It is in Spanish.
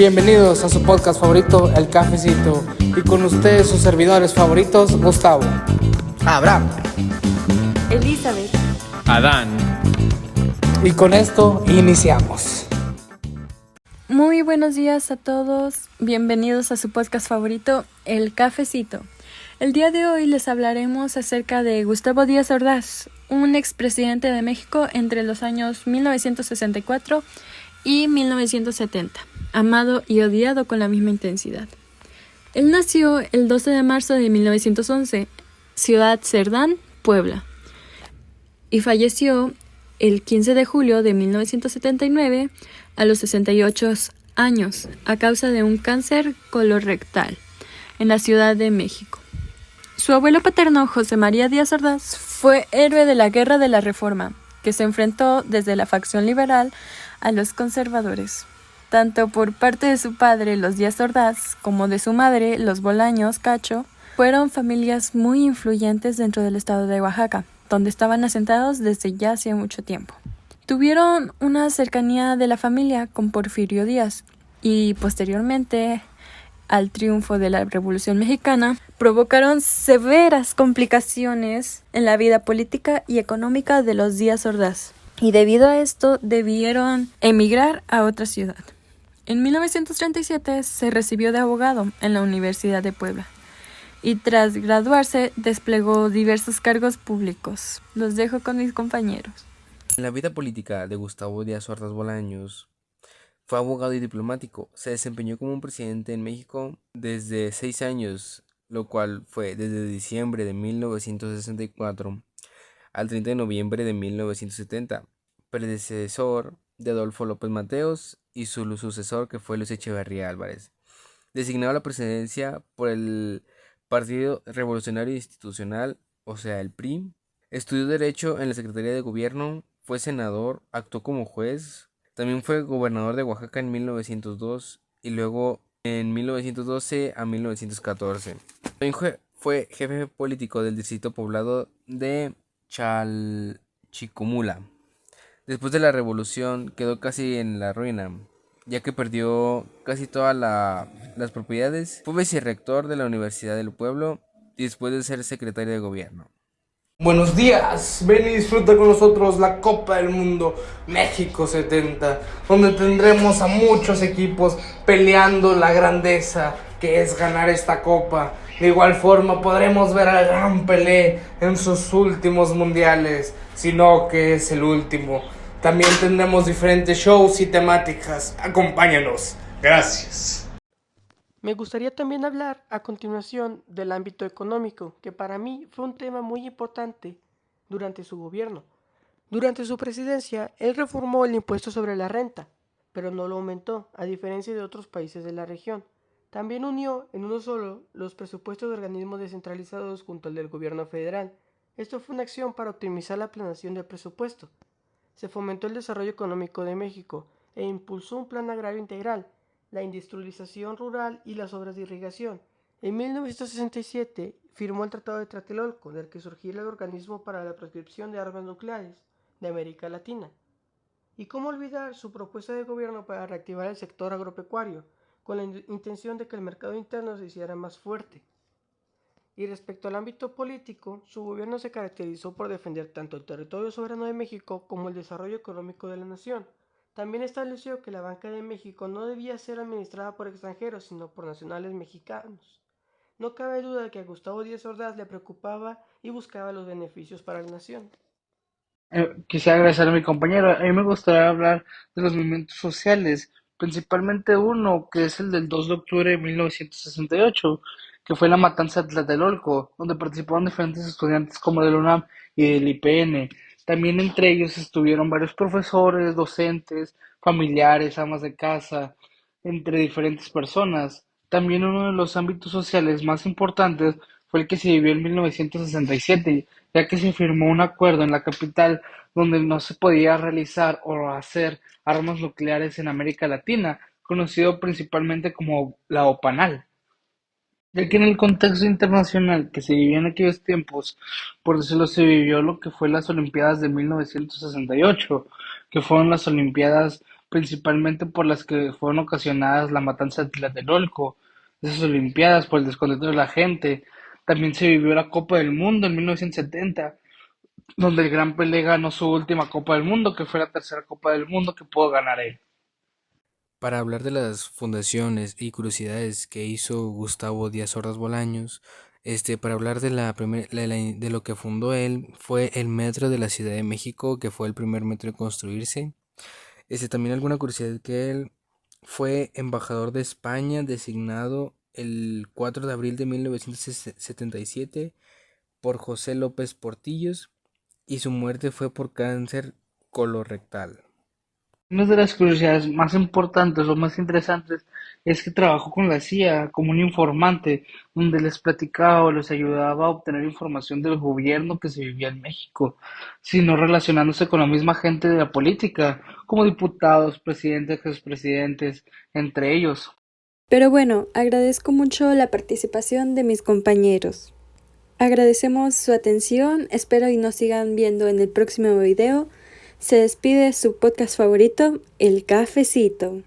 Bienvenidos a su podcast favorito, El Cafecito. Y con ustedes sus servidores favoritos, Gustavo, Abraham, Elizabeth, Adán. y con esto iniciamos. muy buenos días a todos, bienvenidos a su podcast favorito, El Cafecito. El día de hoy les hablaremos acerca de Gustavo Díaz Ordaz, un expresidente de México entre los años 1964 y 1970, amado y odiado con la misma intensidad. Él nació el 12 de marzo de 1911, Ciudad Cerdán, Puebla, y falleció el 15 de julio de 1979 a los 68 años a causa de un cáncer colorectal en la Ciudad de México. Su abuelo paterno, José María Díaz Ordaz, fue héroe de la Guerra de la Reforma, que se enfrentó desde la facción liberal a los conservadores, tanto por parte de su padre, los Díaz Ordaz, como de su madre, los Bolaños Cacho. Fueron familias muy influyentes dentro del estado de Oaxaca, donde estaban asentados desde ya hacía mucho tiempo. Tuvieron una cercanía de la familia con Porfirio Díaz y posteriormente al triunfo de la Revolución Mexicana, provocaron severas complicaciones en la vida política y económica de los Díaz Ordaz, y debido a esto debieron emigrar a otra ciudad. En 1937 se recibió de abogado en la Universidad de Puebla y tras graduarse desplegó diversos cargos públicos. Los dejo con mis compañeros. En la vida política de Gustavo Díaz Ordaz Bolaños, fue abogado y diplomático. Se desempeñó como un presidente en México desde 6 años, lo cual fue desde diciembre de 1964 al 30 de noviembre de 1970, predecesor de Adolfo López Mateos y su sucesor, que fue Luis Echeverría Álvarez. Designado a la presidencia por el Partido Revolucionario Institucional, o sea, el PRI. Estudió Derecho en la Secretaría de Gobierno, fue senador, actuó como juez. También fue gobernador de Oaxaca en 1902 y luego en 1912 a 1914. También fue jefe político del distrito poblado de Chalchicomula. Después de la revolución quedó casi en la ruina, ya que perdió casi todas las propiedades. Fue vicerrector de la Universidad del Pueblo y después de ser secretario de gobierno. Buenos días, ven y disfruta con nosotros la Copa del Mundo México 70, donde tendremos a muchos equipos peleando la grandeza que es ganar esta copa. De igual forma podremos ver al gran Pelé en sus últimos mundiales, sino que es el último. También tendremos diferentes shows y temáticas. Acompáñanos. Gracias. Me gustaría también hablar a continuación del ámbito económico, que para mí fue un tema muy importante durante su gobierno. Durante su presidencia, él reformó el impuesto sobre la renta, pero no lo aumentó, a diferencia de otros países de la región. También unió en uno solo los presupuestos de organismos descentralizados junto al del gobierno federal. Esto fue una acción para optimizar la planeación del presupuesto. Se fomentó el desarrollo económico de México e impulsó un plan agrario integral, la industrialización rural y las obras de irrigación. En 1967 firmó el Tratado de Tlatelolco, del que surgió el organismo para la proscripción de armas nucleares de América Latina. Y cómo olvidar su propuesta de gobierno para reactivar el sector agropecuario, con la intención de que el mercado interno se hiciera más fuerte. Y respecto al ámbito político, su gobierno se caracterizó por defender tanto el territorio soberano de México como el desarrollo económico de la nación. También estableció que la banca de México no debía ser administrada por extranjeros, sino por nacionales mexicanos. No cabe duda de que a Gustavo Díaz Ordaz le preocupaba y buscaba los beneficios para la nación. Quisiera agradecer a mi compañero. A mí me gustaría hablar de los movimientos sociales, principalmente uno que es el del 2 de octubre de 1968, que fue la matanza de Tlatelolco, donde participaron diferentes estudiantes como del UNAM y del IPN. También entre ellos estuvieron varios profesores, docentes, familiares, amas de casa, entre diferentes personas. También uno de los ámbitos sociales más importantes fue el que se vivió en 1967, ya que se firmó un acuerdo en la capital donde no se podía realizar o hacer armas nucleares en América Latina, conocido principalmente como la OPANAL. Ya que en el contexto internacional que se vivía en aquellos tiempos, por decirlo, se vivió lo que fue las Olimpiadas de 1968, que fueron las Olimpiadas principalmente por las que fueron ocasionadas la matanza de Tlatelolco, esas Olimpiadas, por el descontento de la gente. También se vivió la Copa del Mundo en 1970, donde el Gran Pelé ganó su última Copa del Mundo, que fue la tercera Copa del Mundo que pudo ganar él. Para hablar de las fundaciones y curiosidades que hizo Gustavo Díaz Ordaz Bolaños, para hablar de de lo que fundó él, fue el metro de la Ciudad de México, que fue el primer metro en construirse. También alguna curiosidad que él fue embajador de España designado el 4 de abril de 1977 por José López Portillos y su muerte fue por cáncer colorectal. Una de las curiosidades más importantes o más interesantes es que trabajó con la CIA como un informante, donde les platicaba o les ayudaba a obtener información del gobierno que se vivía en México, sino relacionándose con la misma gente de la política, como diputados, presidentes, expresidentes, entre ellos. Pero bueno, agradezco mucho la participación de mis compañeros. Agradecemos su atención, espero y nos sigan viendo en el próximo video. Se despide su podcast favorito, El Cafecito.